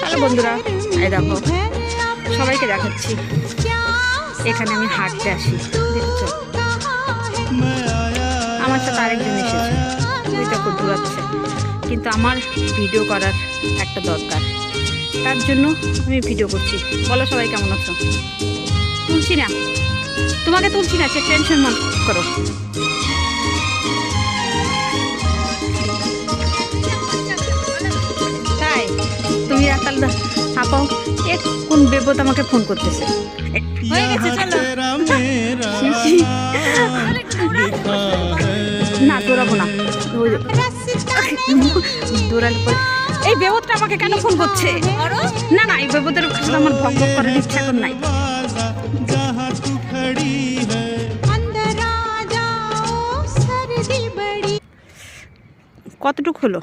Hello বন্ধুরা, এই দেখো সবাইকে দেখাচ্ছি। এখানে আমি হাঁটতে আসি, দেখছো আমার সাথে আরেকজন এসেছে, ওই দেখো দূরাচ্ছে। কিন্তু আমার ভিডিও করার একটা দরকার, তার জন্য আমি ভিডিও করছি। বলো সবাই কেমন আছো? তুলছি না, তোমাকে তুলছি না, সে টেনশন মন করো। তাই তুমি রাতাল আপাও এ কোন বেবত আমাকে ফোন করতেছে। হয়ে গেছে, চলো। না দৌড়াবো না, দৌড়ালে পরে এই বেবতটা আমাকে কেন ফোন করছে? না না, এই বেবতের সাথে আমার ভক ভক করার ইচ্ছা এখন নাই। কতটুক হলো?